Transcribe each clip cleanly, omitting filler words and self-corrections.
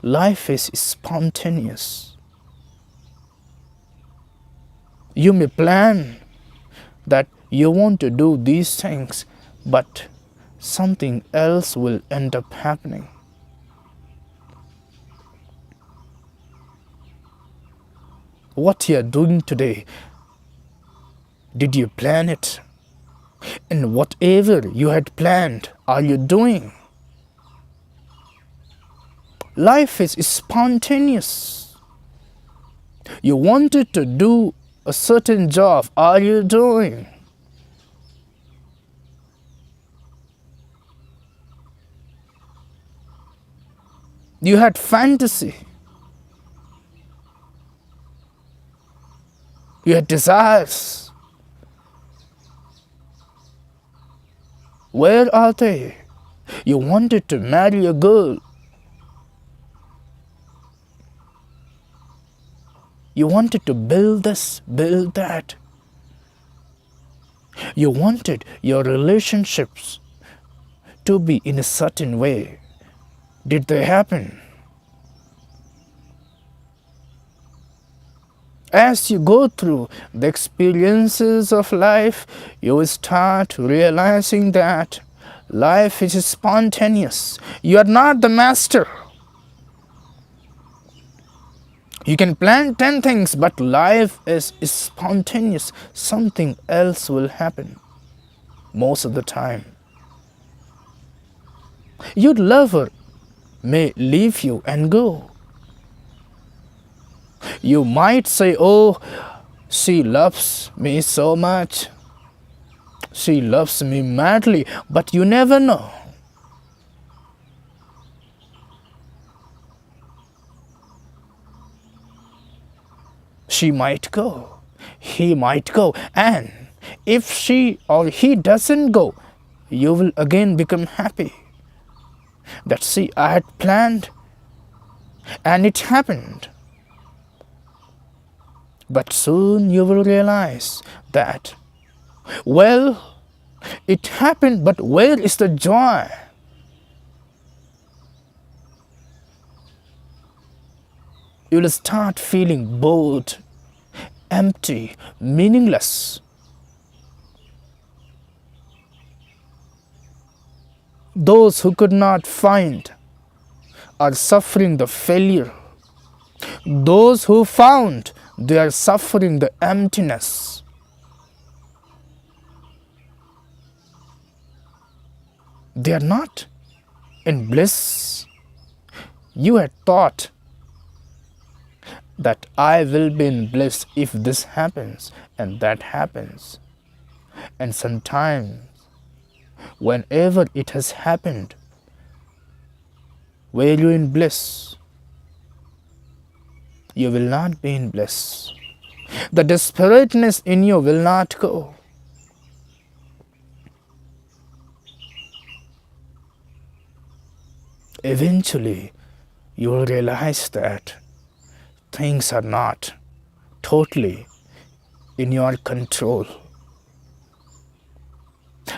life is spontaneous. You may plan that you want to do these things, but something else will end up happening. What you are doing today, did you plan it? And whatever you had planned, are you doing? Life is spontaneous. You wanted to do a certain job, are you doing? You had fantasy. You had desires. Where are they? You wanted to marry a girl. You wanted to build this, build that. You wanted your relationships to be in a certain way. Did they happen? As you go through the experiences of life, you will start realizing that life is spontaneous. You are not the master. You can plan 10 things, but life is spontaneous. Something else will happen most of the time. Your lover may leave you and go. You might say, oh, she loves me so much. She loves me madly, but you never know. She might go, he might go, and if she or he doesn't go, you will again become happy. That see, I had planned and it happened. But soon you will realize that, well, it happened, but where is the joy? You will start feeling bored, empty, meaningless. Those who could not find are suffering the failure. Those who found, they are suffering the emptiness. They are not in bliss. You had thought that I will be in bliss if this happens and that happens. And sometimes, whenever it has happened, were you in bliss? You will not be in bliss. The desperateness in you will not go. Eventually, you will realize that things are not totally in your control.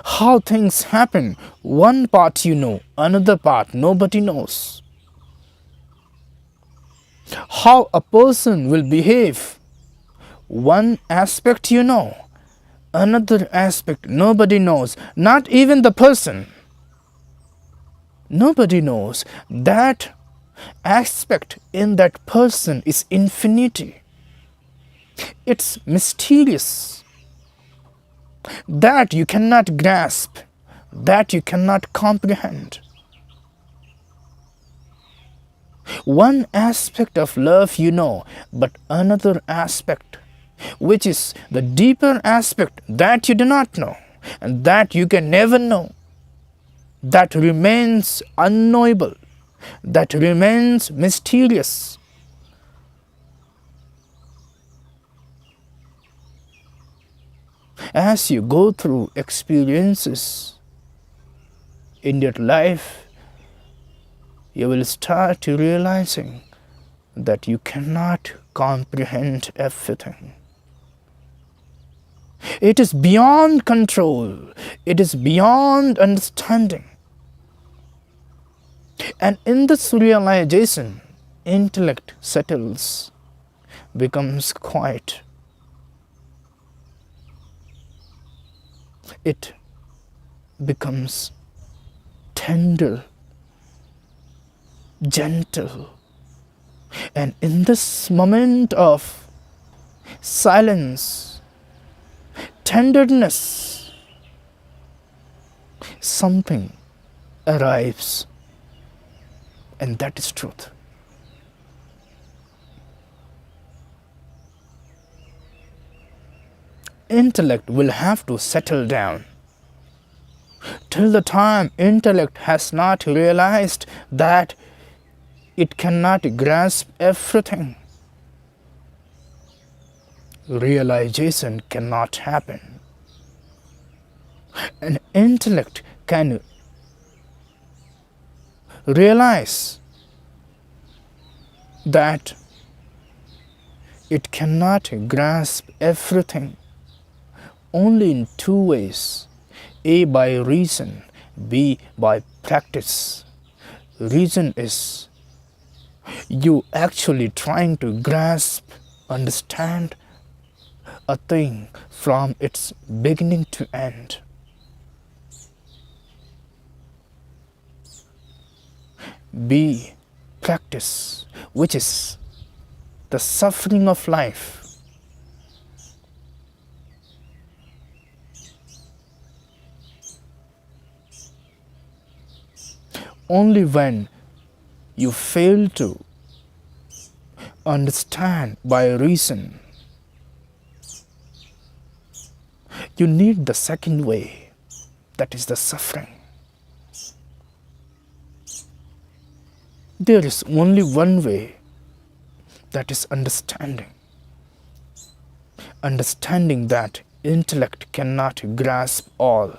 How things happen, one part you know, another part nobody knows. How a person will behave, one aspect you know, another aspect nobody knows, not even the person. Nobody knows that aspect in that person is infinity. It's mysterious. That you cannot grasp, that you cannot comprehend. One aspect of love you know, but another aspect, which is the deeper aspect, that you do not know, and that you can never know, that remains unknowable, that remains mysterious. As you go through experiences in your life, you will start realizing that you cannot comprehend everything. It is beyond control. It is beyond understanding. And in this realization, intellect settles, becomes quiet, it becomes tender, gentle. And in this moment of silence, tenderness, something arrives, and that is truth. Intellect will have to settle down. Till the time intellect has not realized that it cannot grasp everything, realization cannot happen. An intellect can realize that it cannot grasp everything only in two ways: A, by reason, B, by practice. Reason is you actually trying to grasp, understand a thing from its beginning to end. B, practice, which is the suffering of life. Only when you fail to understand by reason, you need the second way, that is the suffering. There is only one way, that is understanding. Understanding that intellect cannot grasp all.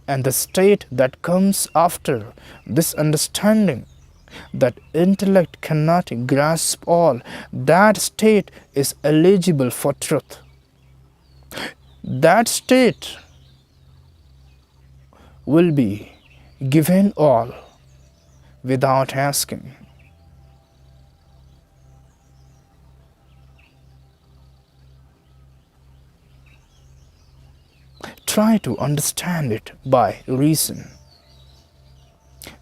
And the state that comes after this understanding, that intellect cannot grasp all, that state is eligible for truth. That state will be given all without asking. Try to understand it by reason.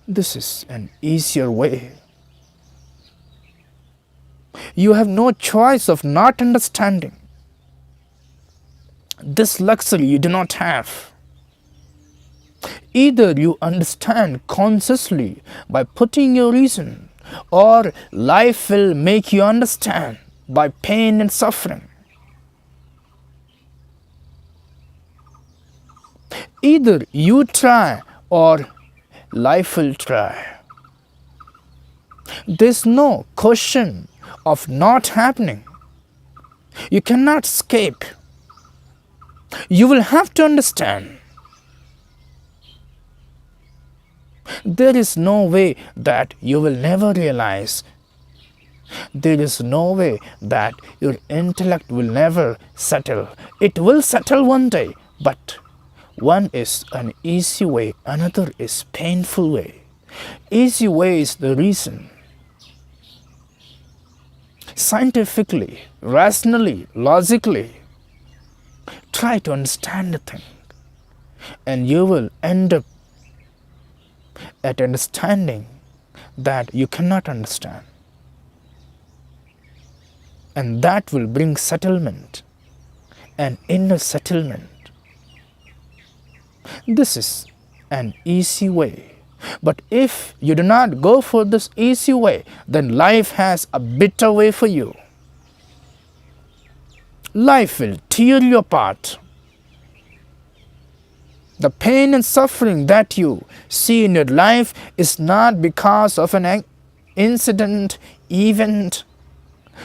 This is an easier way. You have no choice of not understanding. This luxury you do not have. Either you understand consciously by putting your reason, or life will make you understand by pain and suffering. Either you try or life will try. There's no question of not happening. You cannot escape. You will have to understand. There is no way that you will never realize. There is no way that your intellect will never settle. It will settle one day, but one is an easy way, another is painful way. Easy way is the reason. Scientifically, rationally, logically, try to understand the thing, and you will end up at understanding that you cannot understand. And that will bring settlement, an inner settlement. This is an easy way. But if you do not go for this easy way, then life has a bitter way for you. Life will tear you apart. The pain and suffering that you see in your life is not because of an incident, event,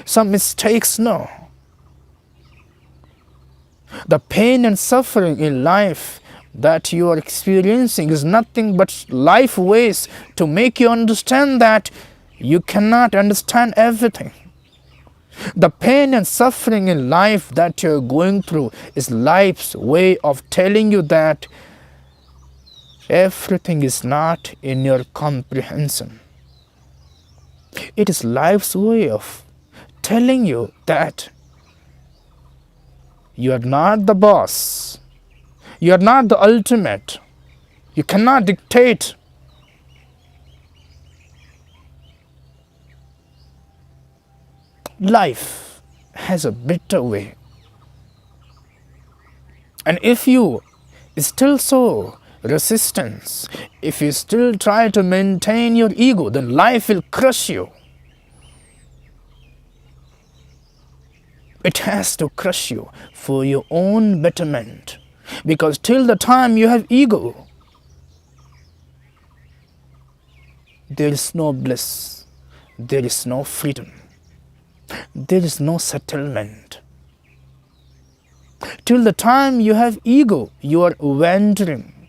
some mistakes, no. The pain and suffering in life that you are experiencing is nothing but life ways to make you understand that you cannot understand everything. The pain and suffering in life that you are going through is life's way of telling you that everything is not in your comprehension. It is life's way of telling you that you are not the boss. You are not the ultimate. You cannot dictate. Life has a better way. And if you still show resistance, if you still try to maintain your ego, then life will crush you. It has to crush you for your own betterment. Because till the time you have ego, there is no bliss, there is no freedom, there is no settlement. Till the time you have ego, you are wandering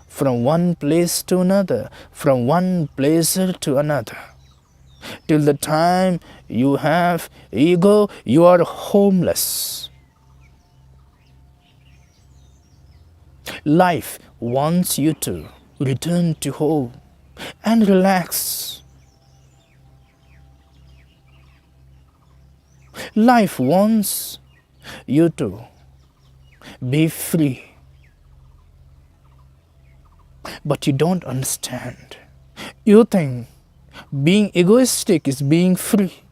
from one place to another, from one pleasure to another. Till the time you have ego, you are homeless. Life wants you to return to home and relax. Life wants you to be free. But you don't understand. You think being egoistic is being free.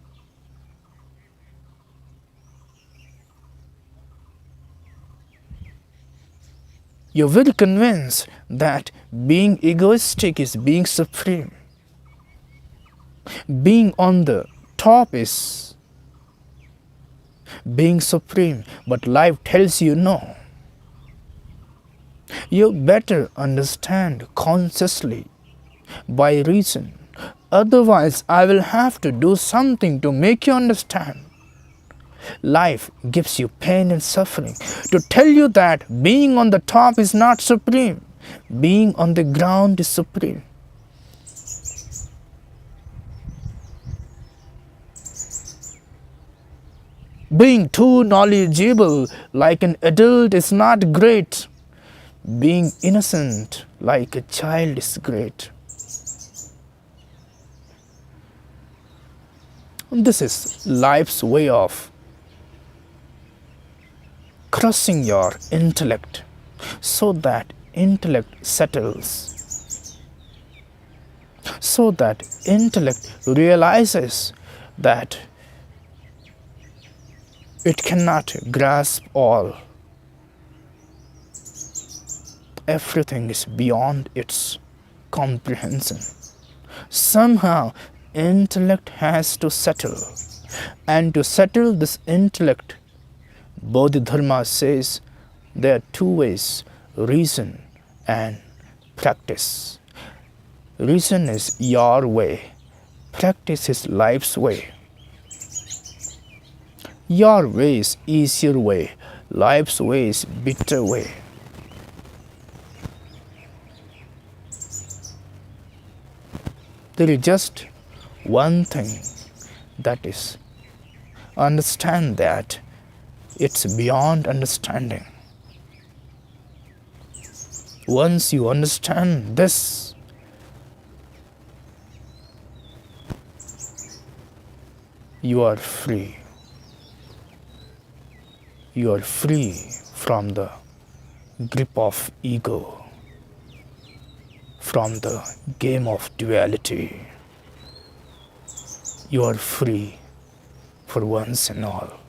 You're very convinced that being egoistic is being supreme. Being on the top is being supreme, but life tells you no. You better understand consciously by reason. Otherwise, I will have to do something to make you understand. Life gives you pain and suffering to tell you that being on the top is not supreme. Being on the ground is supreme. Being too knowledgeable like an adult is not great. Being innocent like a child is great. This is life's way of crushing your intellect so that intellect settles. So that intellect realizes that it cannot grasp all. Everything is beyond its comprehension. Somehow, intellect has to settle. And to settle this intellect, Bodhidharma says there are two ways, reason and practice. Reason is your way. Practice is life's way. Your way is easier way. Life's way is bitter way. There is just one thing, that is, understand that it's beyond understanding. Once you understand this, you are free. You are free from the grip of ego, from the game of duality. You are free for once and all.